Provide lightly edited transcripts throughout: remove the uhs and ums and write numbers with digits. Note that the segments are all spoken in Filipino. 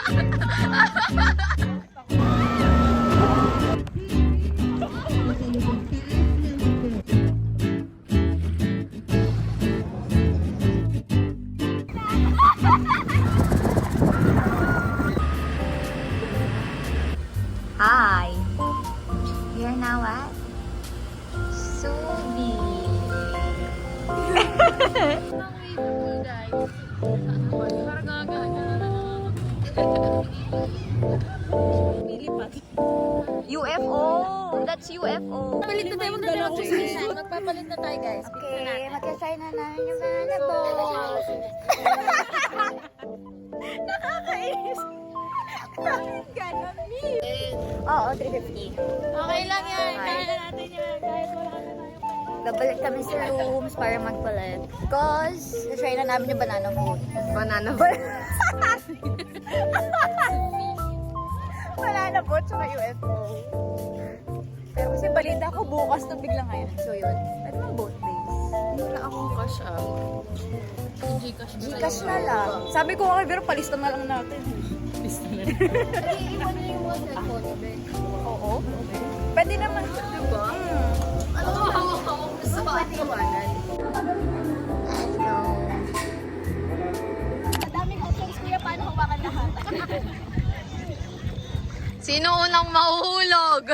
Hi! We are now at Subi. UFO! That's UFO! Magpapalit na tayo, magpapalit na tayo guys. Okay, magkasay na namin yung banana boat. Nakakainis. Bakit ganon, Mi? Oo, 350. Okay lang yan, kaya na natin yan. Kahit wala na tayo pera. Babalik kami sa rooms para magpalit. Because, na-try na namin yung banana boat. Banana boat. Banana boat tsaka UFO. Pero kasi balita ko bukas na bigla ngayon. So yun, pwede mang boat days. Wala akong cash out. Gcash na lang. Sabi ko nga, pero palista na lang natin. Iiwan niyo yung wallet ko, Oo. Pwede naman. diba? Ano mo hawak-hawak mo sa iwanan? Let's go. Ang daming options kuya, paano hawakan lahat? Sino unang mahuhulog?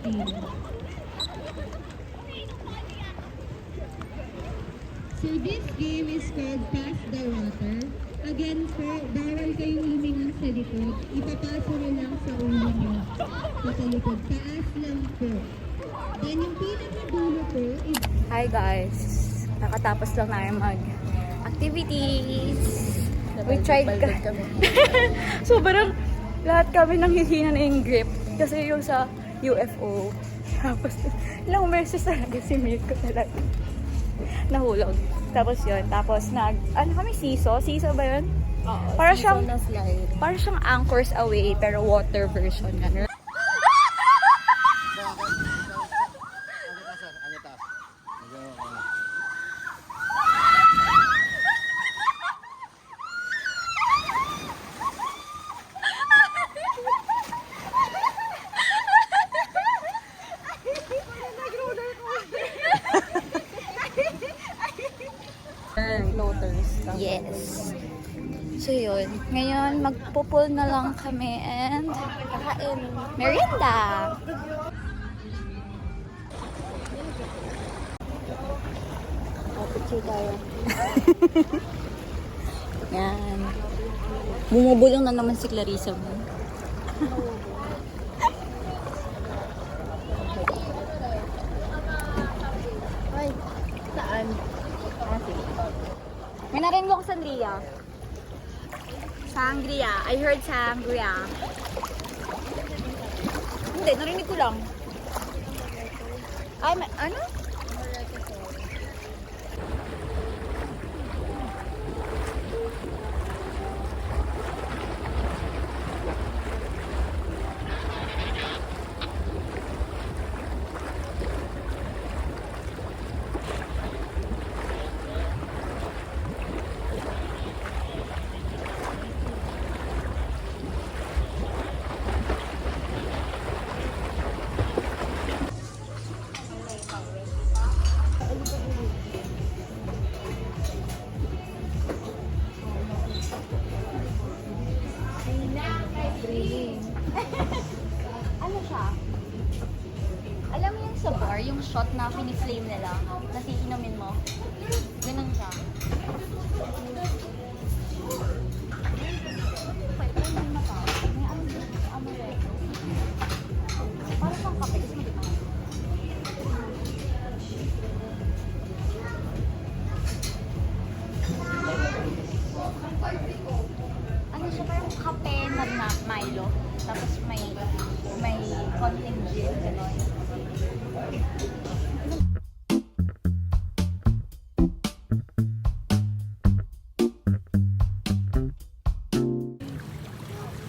16. So this game is called Pass the Water. Again po, bawal kayong lumingon sa likod. Ipapasa nyo lang sa ulo nyo. Sa likod. Taas lang po. Then yung pinakadulo po is... Hi guys! Nakatapos lang namin mag-activities. We tried kami. Sobrang lahat kami nanghihina na yung grip. Kasi yung sa UFO. Tapos ilang beses talaga si Mirko talaga. Nahulog. Tapos yun. Tapos ano kami, siso? Siso ba yun? Oo, Para season siyang- na slide. Parang siyang Anchors Away pero water version. Ganun. Floaters. Yes. So yun. Ngayon, magpupul na lang kami and Kakain. merienda. Picture tayo. Yan. Bumubulong na naman si Clarissa mo. Ay, saan? May narinig ako sangria. Sangria. I heard sangria. Hindi, narinig ko lang. Ay, ano? Ano siya? Alam mo yung sa bar, yung shot na piniflame nila, na iinumin mo? Ganun siya. Parang siyang kape, kasi maganda. Ano siya, parang kape na Milo. Tapos may konting gin, gano'n.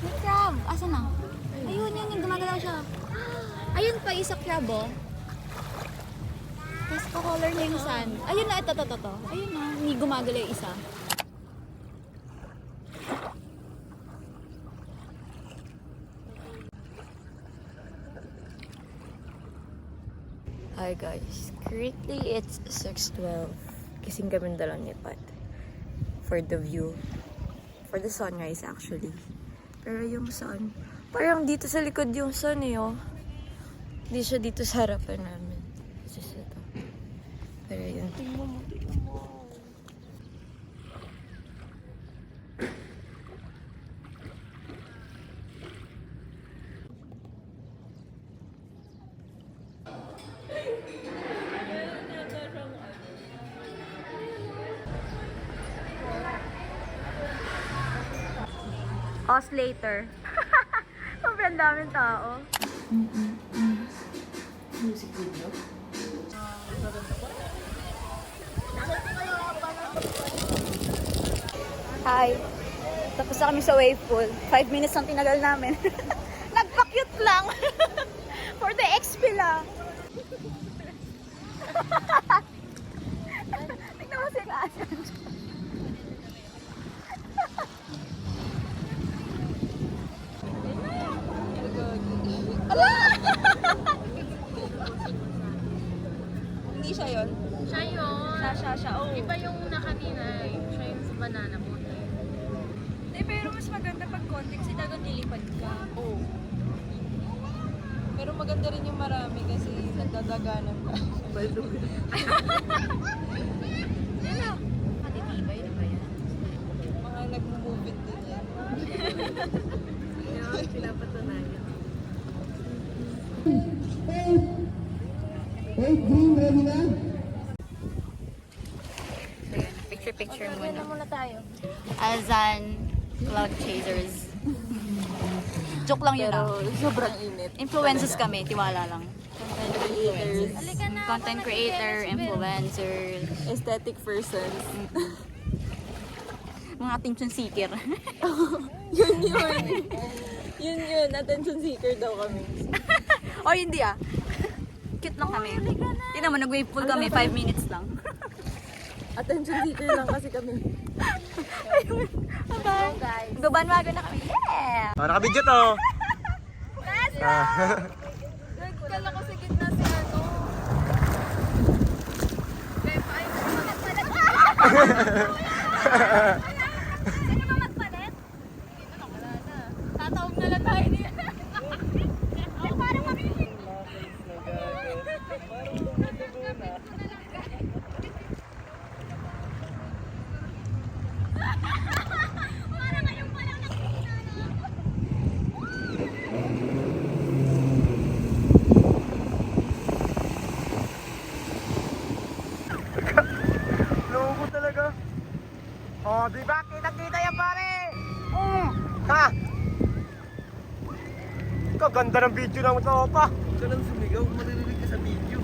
May crab! Asa na? Ayun, yun, gumagalaw siya. Ayun pa, isa crab, oh. Tapos pa-color niya yung sand. Ayun na, ito. Ayun na, hindi gumagalaw yung isa. Hi guys, currently it's 6:12. Kising kami dalang ni Pat. For the view. For the sunrise actually. Pero yung sun, parang dito sa likod yung sun eh oh. Hindi siya dito sa harapan namin. It's just ito. Pero yun. Us later. Sobrang daming tao. Music video? Hi. Tapos na kami sa wave pool. 5 minutes ang tinagal namin. Nagpa-cute lang. For the XP lang. Tignan mo sila. Hindi siya yun. Siya yun. Siya. Oh. Iba yung una kanina eh. Siya yung sa banana boat eh. Pero mas maganda pag konti kasi dapat nilipad ka. Oo. Pero maganda rin yung marami kasi nagdadaganan ka. Balloon. Matitibay na ba yan? Mga nag-movie din yan. Yung pinapatunayan. Hey, green, ready na? Picture Ano muna tayo? Azan Cloud Chasers. Joke lang yun Pero sobrang init. Influencers kami, tiwala lang. Creators. Content creator, influencers, Aesthetic persons. mga attention seeker. Yun. Attention seeker daw kami. O hindi ah. Cute lang kami. Tingnan mo, nag-wave pool kami, 5 minutes lang. Attention seeker lang kasi kami. Bye guys. Babanwago na kami. Yeah! Oh, nakabidyo to. Kala ko sa gitna si ano. Pepa, ay magpalit. Sino ba magpalit? Hindi na, wala na. Tatawag na lang tayo niya. Ay, parang kami. Loko talaga. Oh, di ba? Kita-kita yan, pare. Ha? Kaganda ng video ng tropa. Ikaw lang sumigaw, maririnig ka sa video.